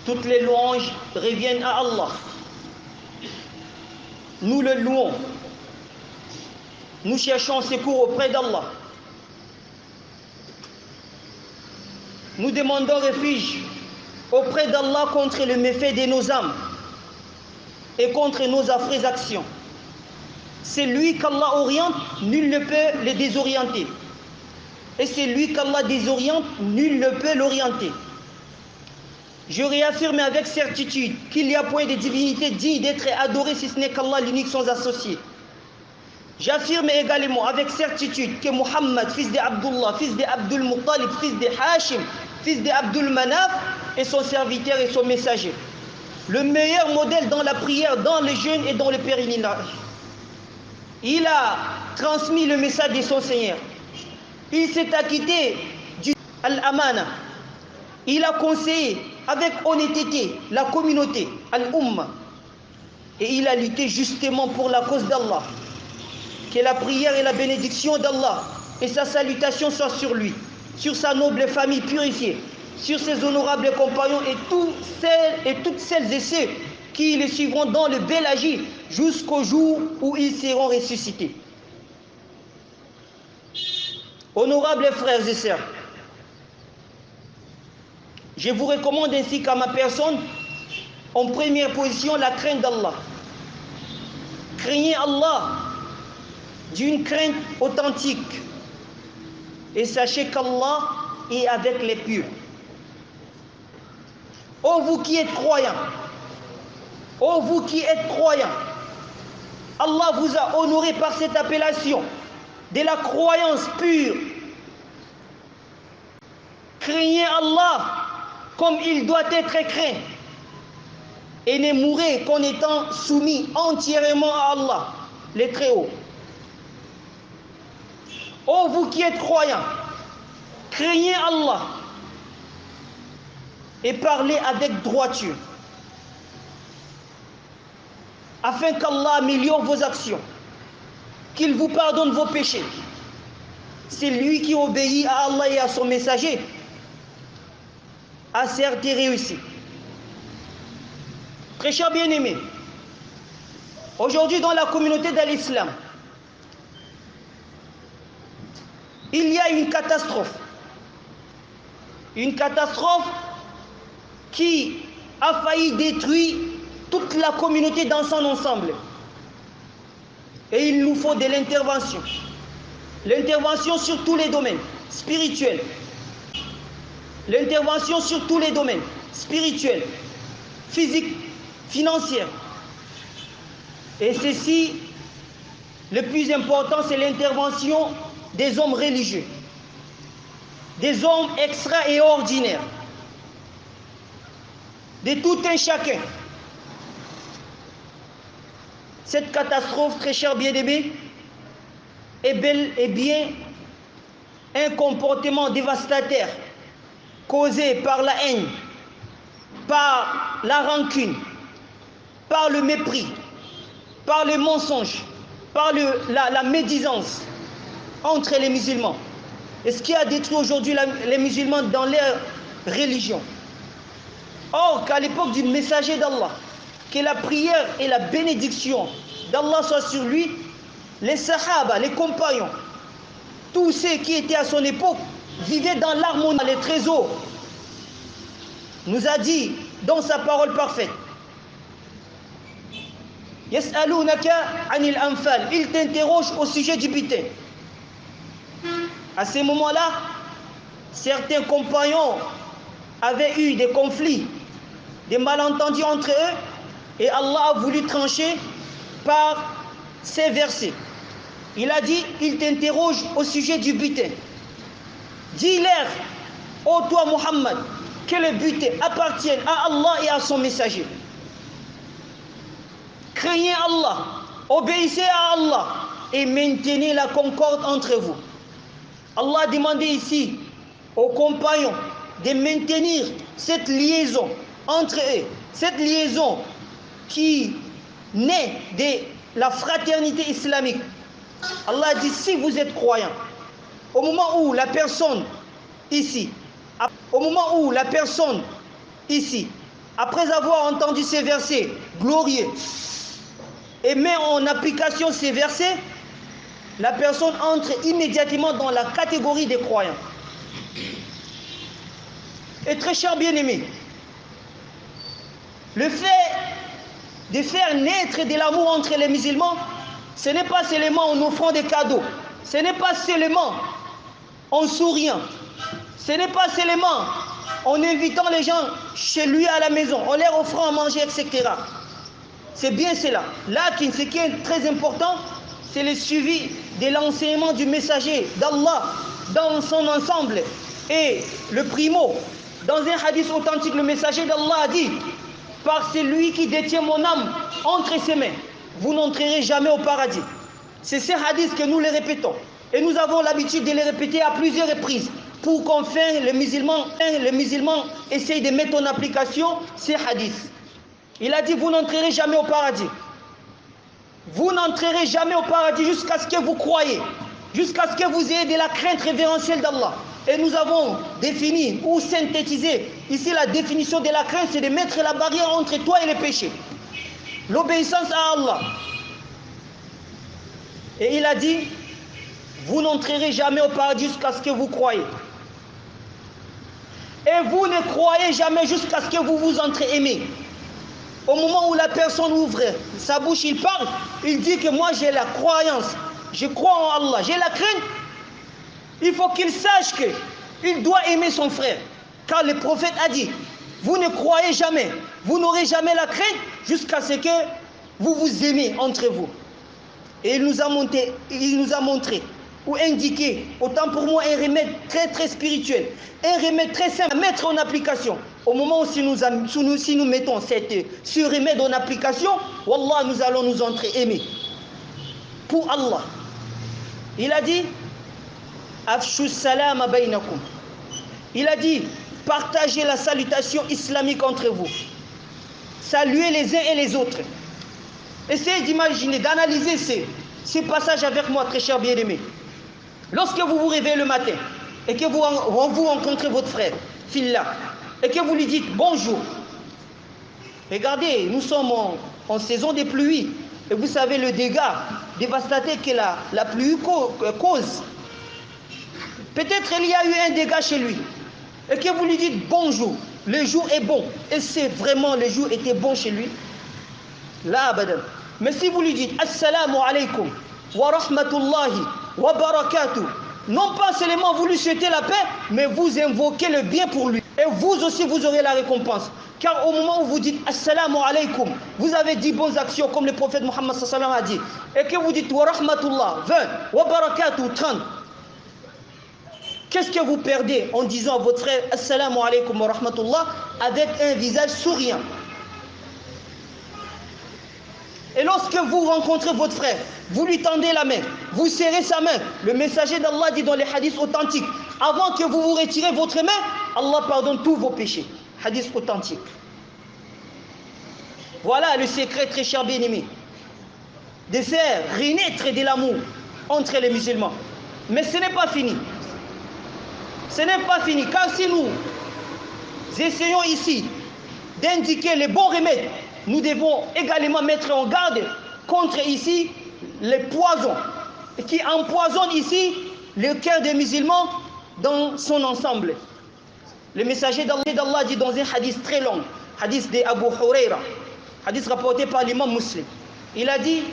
Toutes les louanges reviennent à Allah. Nous le louons. Nous cherchons secours auprès d'Allah. Nous demandons refuge auprès d'Allah contre le méfait de nos âmes et contre nos affreuses actions. C'est lui qu'Allah oriente, nul ne peut le désorienter. Et c'est lui qu'Allah désoriente, nul ne peut l'orienter. Je réaffirme avec certitude qu'il n'y a point de divinité digne d'être adorée si ce n'est qu'Allah l'unique sans associé. J'affirme également avec certitude que Muhammad, fils d'Abdullah, fils d'Abdul Muttalib, fils de Hashim, fils d'Abdul Manaf, est son serviteur et son messager. Le meilleur modèle dans la prière, dans le jeûne et dans le pèlerinage. Il a transmis le message de son Seigneur. Il s'est acquitté du Al-Amana. Il a conseillé avec honnêteté la communauté, Al-Umma. Et il a lutté justement pour la cause d'Allah. Que la prière et la bénédiction d'Allah et sa salutation soient sur lui, sur sa noble famille purifiée, sur ses honorables compagnons et toutes celles et ceux qui le suivront dans le bel agir jusqu'au jour où ils seront ressuscités. Honorables frères et sœurs, je vous recommande ainsi qu'à ma personne, en première position, la crainte d'Allah. Craignez Allah d'une crainte authentique et sachez qu'Allah est avec les pieux. Ô vous qui êtes croyants, ô vous qui êtes croyants, Allah vous a honoré par cette appellation de la croyance pure. Craignez Allah comme il doit être craint et ne mourrez qu'en étant soumis entièrement à Allah, le Très-Haut. Ô vous qui êtes croyants, craignez Allah et parlez avec droiture, afin qu'Allah améliore vos actions, qu'il vous pardonne vos péchés. C'est lui qui obéit à Allah et à son messager a certes réussi. Très chers bien-aimés, aujourd'hui dans la communauté de l'islam, il y a une catastrophe qui a failli détruire toute la communauté dans son ensemble. Et il nous faut de l'intervention. L'intervention sur tous les domaines spirituels. L'intervention sur tous les domaines spirituels, physiques, financiers. Et ceci, le plus important, c'est l'intervention des hommes religieux, des hommes extra et ordinaires, de tout un chacun. Cette catastrophe, très chers bien-aimés, est bel et bien un comportement dévastateur causé par la haine, par la rancune, par le mépris, par le mensonge, par la médisance entre les musulmans. Et ce qui a détruit aujourd'hui les musulmans dans leur religion. Or, qu'à l'époque du messager d'Allah, que la prière et la bénédiction d'Allah soient sur lui, les sahaba, les compagnons, tous ceux qui étaient à son époque, vivaient dans l'harmonie. Les trésors nous a dit dans sa parole parfaite, Yas'alunaka anil anfal, il t'interroge au sujet du butin. À ce moment-là, certains compagnons avaient eu des conflits, des malentendus entre eux, et Allah a voulu trancher par ces versets. Il a dit, il t'interroge au sujet du butin. Dis-leur, ô toi Muhammad, que le butin appartienne à Allah et à son messager. Craignez Allah, obéissez à Allah et maintenez la concorde entre vous. Allah a demandé ici aux compagnons de maintenir cette liaison entre eux, cette liaison qui naît de la fraternité islamique. Allah a dit, si vous êtes croyants, au moment où la personne ici après avoir entendu ces versets glorieux et met en application ces versets, la personne entre immédiatement dans la catégorie des croyants. Et très cher bien-aimé, le fait de faire naître de l'amour entre les musulmans, ce n'est pas seulement en offrant des cadeaux, ce n'est pas seulement en souriant, ce n'est pas seulement en invitant les gens chez lui à la maison, en leur offrant à manger, etc. C'est bien cela. Là, ce qui est très important, c'est le suivi de l'enseignement du messager d'Allah dans son ensemble. Et le primo, dans un hadith authentique, le messager d'Allah a dit: par celui qui détient mon âme entre ses mains, vous n'entrerez jamais au paradis. C'est ces hadiths que nous les répétons. Et nous avons l'habitude de les répéter à plusieurs reprises pour qu'enfin les musulmans essayent de mettre en application ces hadiths. Il a dit: vous n'entrerez jamais au paradis. Vous n'entrerez jamais au paradis jusqu'à ce que vous croyez, jusqu'à ce que vous ayez de la crainte révérentielle d'Allah. Et nous avons défini ou synthétisé ici la définition de la crainte, c'est de mettre la barrière entre toi et le péché. L'obéissance à Allah. Et il a dit: vous n'entrerez jamais au paradis jusqu'à ce que vous croyez. Et vous ne croyez jamais jusqu'à ce que vous vous entre-aimez. Au moment où la personne ouvre sa bouche, il parle, il dit que moi j'ai la croyance, je crois en Allah, j'ai la crainte. Il faut qu'il sache qu'il doit aimer son frère. Car le prophète a dit: vous ne croyez jamais, vous n'aurez jamais la crainte jusqu'à ce que vous vous aimez entre vous. Et il nous a montré ou indiqué, autant pour moi, un remède très très spirituel, un remède très simple à mettre en application. Au moment où si nous mettons ce remède en application, Wallah, nous allons nous entre-aimer. Pour Allah. Il a dit: Afshu salama bainakum. Il a dit: partagez la salutation islamique entre vous. Saluez les uns et les autres. Essayez d'imaginer, d'analyser ces passages avec moi, très cher bien-aimé. Lorsque vous vous réveillez le matin et que vous rencontrez votre frère, Fillah, et que vous lui dites bonjour. Regardez, nous sommes en saison des pluies. Et vous savez le dégât dévastateur que la pluie cause. Peut-être il y a eu un dégât chez lui. Et que vous lui dites bonjour. Le jour est bon. Et c'est vraiment le jour était bon chez lui. Là, abadan. Mais si vous lui dites assalamu alaikum wa rahmatullahi wa barakatuh, non pas seulement vous lui souhaitez la paix, mais vous invoquez le bien pour lui. Et vous aussi, vous aurez la récompense. Car au moment où vous dites assalamu alaikum, vous avez dit bonnes actions comme le prophète Mohammed sallallahu alayhi wa sallam a dit. Et que vous dites wa rahmatullah 20, wa barakatuh 30. Qu'est-ce que vous perdez en disant à votre frère assalamu alaikum wa rahmatullah avec un visage souriant? Et lorsque vous rencontrez votre frère, vous lui tendez la main, vous serrez sa main. Le messager d'Allah dit dans les hadiths authentiques: avant que vous vous retirez votre main, Allah pardonne tous vos péchés. Hadith authentique. Voilà le secret, très cher bien-aimé, de faire renaître de l'amour entre les musulmans. Mais ce n'est pas fini. Ce n'est pas fini, car si nous essayons ici d'indiquer les bons remèdes, nous devons également mettre en garde contre ici les poisons qui empoisonnent ici le cœur des musulmans dans son ensemble. Le messager d'Allah dit dans un hadith très long, hadith d'Abu Huraira, hadith rapporté par l'imam Muslim, il a dit: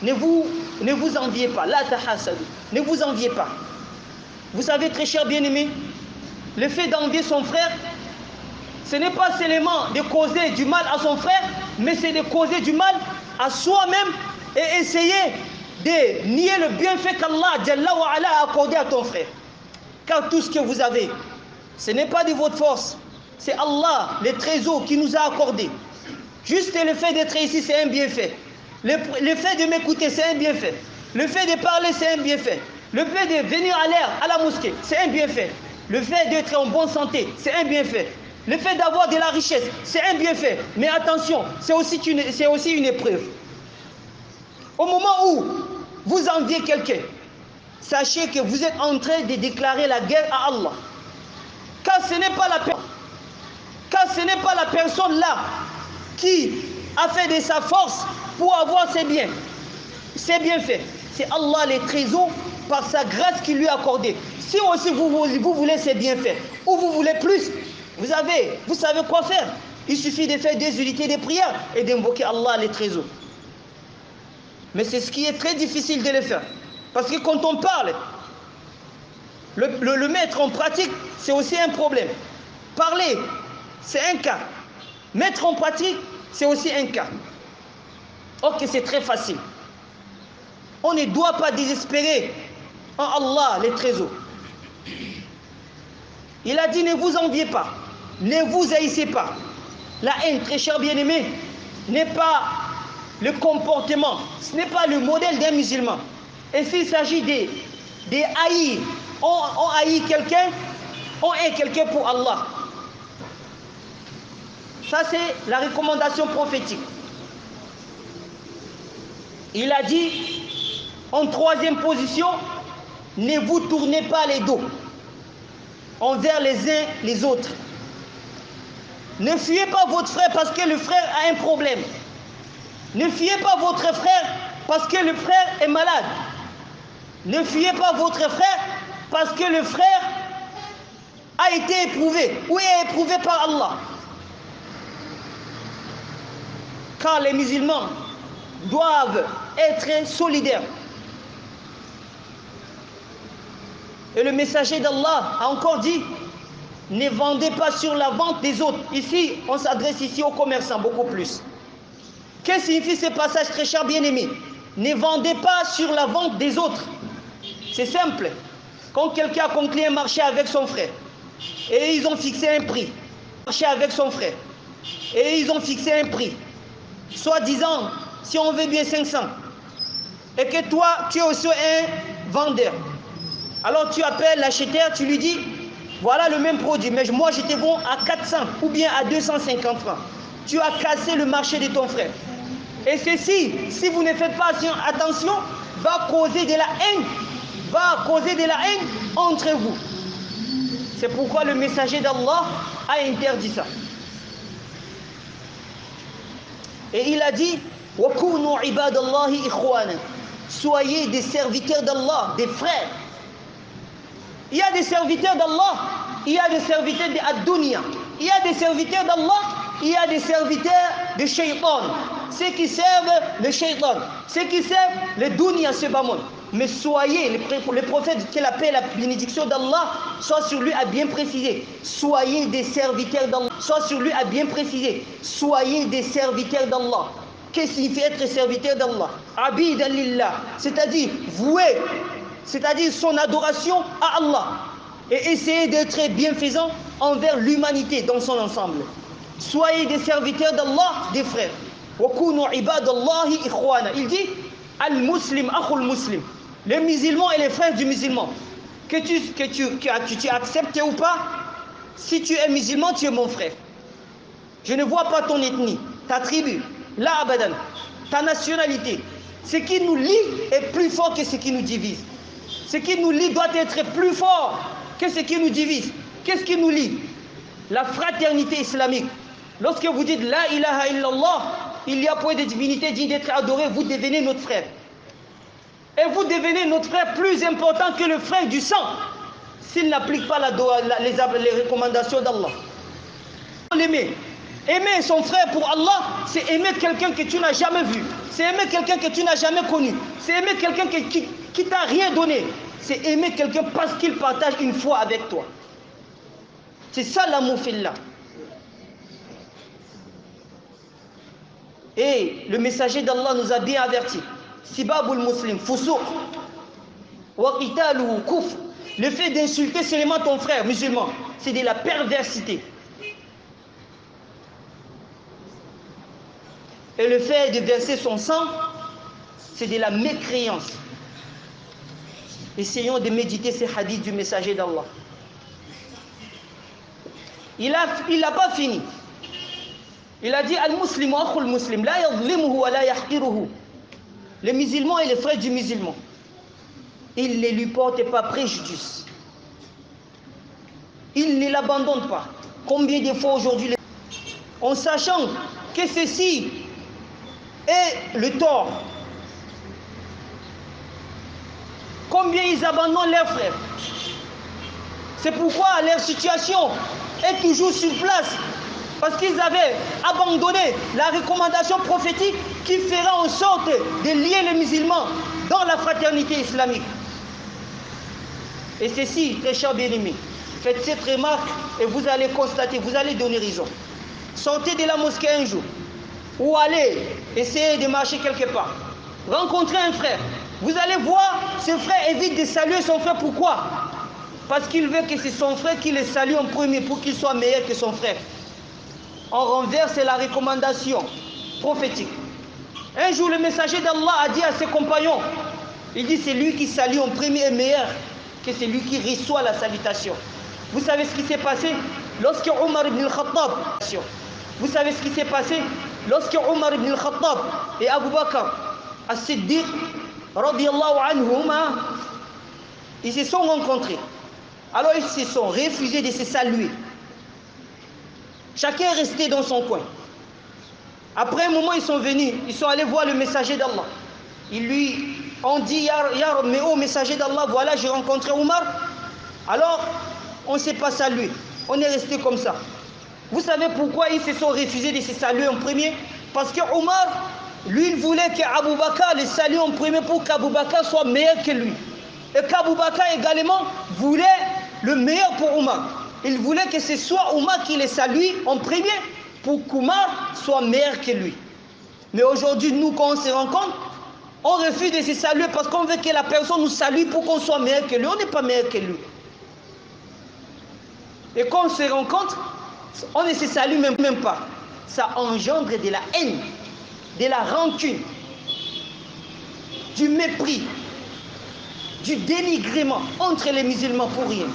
ne vous enviez pas, la tahasadu, ne vous enviez pas. Vous savez, très cher bien-aimé, le fait d'envier son frère, ce n'est pas seulement de causer du mal à son frère, mais c'est de causer du mal à soi-même et essayer de nier le bienfait qu'Allah Jalla wa Ala a accordé à ton frère. Car tout ce que vous avez, ce n'est pas de votre force, c'est Allah, le trésor qui nous a accordé. Juste le fait d'être ici, c'est un bienfait. Le fait de m'écouter, c'est un bienfait. Le fait de parler, c'est un bienfait. Le fait de venir à l'air, à la mosquée, c'est un bienfait. Le fait d'être en bonne santé, c'est un bienfait. Le fait d'avoir de la richesse, c'est un bienfait. Mais attention, c'est aussi une épreuve. Au moment où vous enviez quelqu'un, sachez que vous êtes en train de déclarer la guerre à Allah. Car ce n'est pas la peine. Car ce n'est pas la personne là qui a fait de sa force pour avoir ses biens. C'est bien fait. C'est Allah les trésors par sa grâce qu'il lui a accordé. Si aussi vous voulez ces bienfaits ou vous voulez plus, vous savez quoi faire. Il suffit de faire des unités de prière et d'invoquer Allah les trésors. Mais c'est ce qui est très difficile de le faire. Parce que quand on parle, le mettre en pratique, c'est aussi un problème. Parler, c'est un cas. Mettre en pratique, c'est aussi un cas. Ok, c'est très facile. On ne doit pas désespérer en Allah les trésors. Il a dit, ne vous enviez pas, ne vous haïssez pas. La haine, très cher bien-aimé, n'est pas le comportement, ce n'est pas le modèle d'un musulman. Et s'il s'agit de haïr, on haït quelqu'un, on hait quelqu'un pour Allah. Ça, c'est la recommandation prophétique. Il a dit, en troisième position, ne vous tournez pas les dos envers les uns les autres. Ne fuyez pas votre frère parce que le frère a un problème. Ne fuyez pas votre frère parce que le frère est malade. Ne fuyez pas votre frère parce que le frère a été éprouvé ou est éprouvé par Allah. Car les musulmans doivent être solidaires. Et le messager d'Allah a encore dit, ne vendez pas sur la vente des autres. Ici, on s'adresse ici aux commerçants beaucoup plus. Qu'est-ce que signifie ce passage, très cher bien-aimé? Ne vendez pas sur la vente des autres. C'est simple. Quand quelqu'un a conclu un marché avec son frère, et ils ont fixé un prix, marché avec son frère, et ils ont fixé un prix, soi-disant, si on veut bien 500, et que toi, tu es aussi un vendeur. Alors tu appelles l'acheteur, tu lui dis, voilà le même produit, mais moi je te vends à 400 ou bien à 250 francs. Tu as cassé le marché de ton frère. Et ceci, si vous ne faites pas attention, va causer de la haine entre vous. C'est pourquoi le messager d'Allah a interdit ça. Et il a dit, وَكُونُوا عِبَادَ اللَّهِ إِخْوَانًا. Soyez des serviteurs d'Allah, des frères. Il y a des serviteurs d'Allah, il y a des serviteurs d'Ad-Dunya, il y a des serviteurs d'Allah, il y a des serviteurs de Shaitan. Ceux qui servent le Shaitan, ceux qui servent le Dunya, ce bas monde. Mais soyez, le prophète, que la paix et la bénédiction d'Allah soit sur lui, a bien précisé. Soyez des serviteurs d'Allah. Soit sur lui, a bien précisé. Soyez des serviteurs d'Allah. Qu'est-ce que signifie être serviteur d'Allah? Abid lillah, c'est-à-dire vouer, c'est-à-dire son adoration à Allah. Et essayer d'être bienfaisant envers l'humanité dans son ensemble. Soyez des serviteurs d'Allah, des frères. Il dit, al-muslim, akhul muslim. Les musulmans et les frères du musulman. Que tu acceptes ou pas, si tu es musulman, tu es mon frère. Je ne vois pas ton ethnie, ta tribu, la abadan, ta nationalité. Ce qui nous lie est plus fort que ce qui nous divise. Ce qui nous lie doit être plus fort que ce qui nous divise. Qu'est-ce qui nous lie? La fraternité islamique. Lorsque vous dites la ilaha illallah, il y a point de divinité digne d'être adoré, vous devenez notre frère. Et vous devenez notre frère plus important que le frère du sang, s'il n'applique pas les recommandations d'Allah. L'aimer. Aimer son frère pour Allah, c'est aimer quelqu'un que tu n'as jamais vu. C'est aimer quelqu'un que tu n'as jamais connu. C'est aimer quelqu'un qui t'a rien donné. C'est aimer quelqu'un parce qu'il partage une foi avec toi. C'est ça l'amour fillah. Et le messager d'Allah nous a bien avertis. Sibabul muslim, fusuq, wa qitaluhu kufr. Le fait d'insulter seulement ton frère musulman, c'est de la perversité. Et le fait de verser son sang, c'est de la mécréance. Essayons de méditer ces hadiths du messager d'Allah. Il n'a pas fini. Il a dit al-muslimu akhul muslim, la yadhlimuhu wa la yahqiruhu. Les musulmans et les frères du musulman, ils ne lui portent pas préjudice. Ils ne l'abandonnent pas. Combien de fois aujourd'hui en sachant que ceci est le tort. Combien ils abandonnent leurs frères. C'est pourquoi leur situation est toujours sur place. Parce qu'ils avaient abandonné la recommandation prophétique qui fera en sorte de lier les musulmans dans la fraternité islamique. Et ceci, très chers bien-aimés, faites cette remarque et vous allez constater, vous allez donner raison. Sortez de la mosquée un jour, ou allez essayer de marcher quelque part. Rencontrez un frère. Vous allez voir, ce frère évite de saluer son frère. Pourquoi? Parce qu'il veut que c'est son frère qui le salue en premier pour qu'il soit meilleur que son frère. En renverse, c'est la recommandation prophétique. Un jour, le messager d'Allah a dit à ses compagnons, il dit c'est lui qui salue en premier est meilleur que celui qui reçoit la salutation. Vous savez ce qui s'est passé lorsque Omar ibn al-Khattab, vous savez ce qui s'est passé lorsque Omar ibn al-Khattab et Abu Bakr as-Siddiq radiyallahu anhuma, ils se sont rencontrés. Alors ils se sont refusés de se saluer. Chacun est resté dans son coin. Après un moment, ils sont venus, ils sont allés voir le messager d'Allah. Ils lui ont dit, mais oh messager d'Allah, voilà, j'ai rencontré Omar. Alors, on ne s'est pas salué. On est resté comme ça. Vous savez pourquoi ils se sont refusés de se saluer en premier? Parce que Omar, lui, il voulait qu'Abou Bakr le salue en premier pour qu'Abou Bakr soit meilleur que lui. Et qu'Abou Bakr également voulait le meilleur pour Omar. Il voulait que ce soit Omar qui le salue en premier pour qu'Omar soit meilleur que lui. Mais aujourd'hui, nous, quand on se rencontre, on refuse de se saluer parce qu'on veut que la personne nous salue pour qu'on soit meilleur que lui. On n'est pas meilleur que lui. Et quand on se rencontre, on ne se salue même pas. Ça engendre de la haine, de la rancune, du mépris, du dénigrement entre les musulmans pour rien.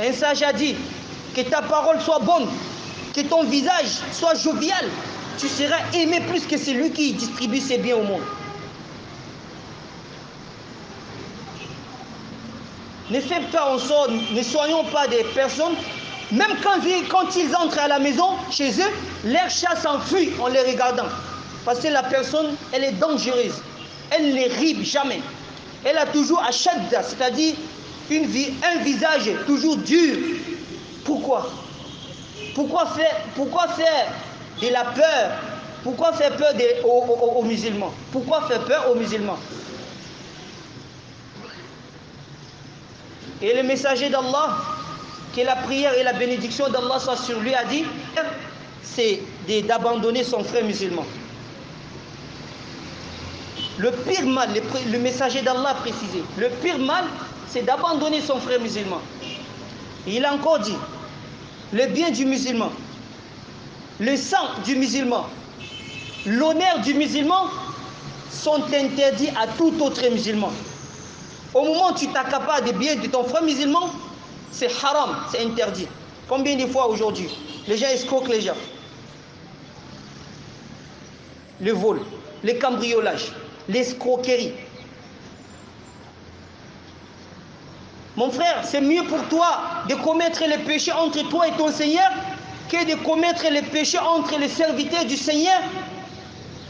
Un sage a dit que ta parole soit bonne, que ton visage soit jovial, tu seras aimé plus que celui qui distribue ses biens au monde. Ne faites pas en sorte, ne soyons pas des personnes, même quand ils entrent à la maison, chez eux, leur chat s'enfuit en les regardant. Parce que la personne, elle est dangereuse. Elle ne rit jamais. Elle a toujours ashadda, c'est-à-dire un visage toujours dur. Pourquoi? Pourquoi faire de la peur? Pourquoi faire peur aux musulmans? Pourquoi faire peur aux musulmans? Et le messager d'Allah, que la prière et la bénédiction d'Allah soient sur lui, a dit, c'est d'abandonner son frère musulman. Le pire mal, le messager d'Allah a précisé, le pire mal, c'est d'abandonner son frère musulman. Et il a encore dit, le bien du musulman, le sang du musulman, l'honneur du musulman sont interdits à tout autre musulman. Au moment où tu t'accapares des biens de ton frère musulman, c'est haram, c'est interdit. Combien de fois aujourd'hui, les gens escroquent les gens? Le vol, le cambriolage, l'escroquerie. Mon frère, c'est mieux pour toi de commettre les péchés entre toi et ton Seigneur que de commettre les péchés entre les serviteurs du Seigneur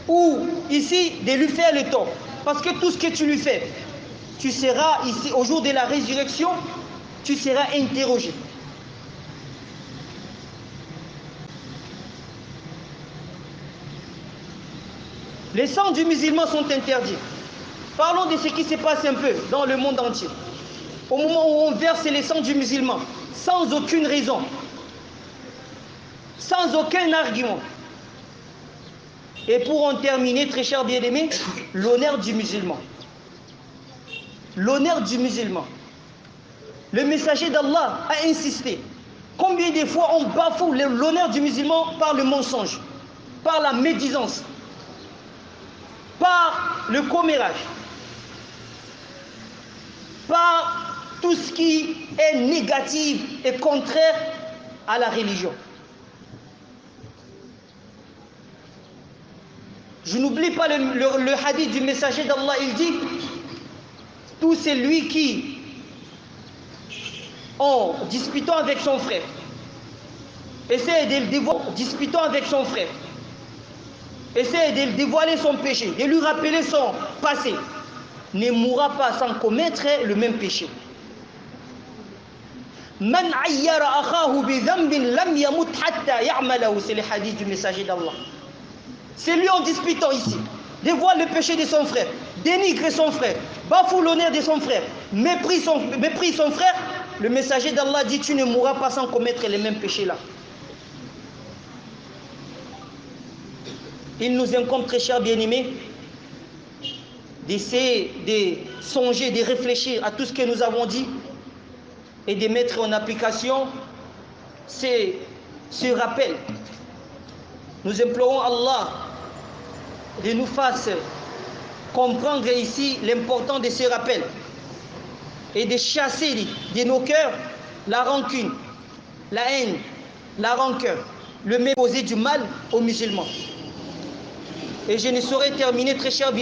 ou ici de lui faire le tort. Parce que tout ce que tu lui fais, tu seras ici au jour de la résurrection, tu seras interrogé. Les sangs du musulman sont interdits. Parlons de ce qui se passe un peu dans le monde entier. Au moment où on verse les sangs du musulman, sans aucune raison, sans aucun argument. Et pour en terminer, très chers bien-aimés, l'honneur du musulman. L'honneur du musulman. Le messager d'Allah a insisté. Combien de fois on bafoue l'honneur du musulman par le mensonge, par la médisance, par le commérage, par tout ce qui est négatif et contraire à la religion. Je n'oublie pas le hadith du messager d'Allah, il dit, tout celui qui, en disputant avec son frère, essaie de le dévoiler, discutant avec son frère, essaie de dévoiler son péché, de lui rappeler son passé, ne mourra pas sans commettre le même péché. Man ayyara akhahu bi dhanbin lam yamut hatta ya'malahu, c'est le hadith du messager d'Allah. C'est lui en disputant ici, dévoile le péché de son frère, dénigre son frère, bafoue l'honneur de son frère, méprise son frère. Le messager d'Allah dit: tu ne mourras pas sans commettre les mêmes péchés là. Il nous incombe, très chers bien-aimés, d'essayer de songer, de réfléchir à tout ce que nous avons dit et de mettre en application ce rappel. Nous implorons Allah de nous faire comprendre ici l'importance de ce rappel et de chasser de nos cœurs la rancune, la haine, la rancœur, le méposé du mal aux musulmans. Et je ne saurais terminer, très cher bien.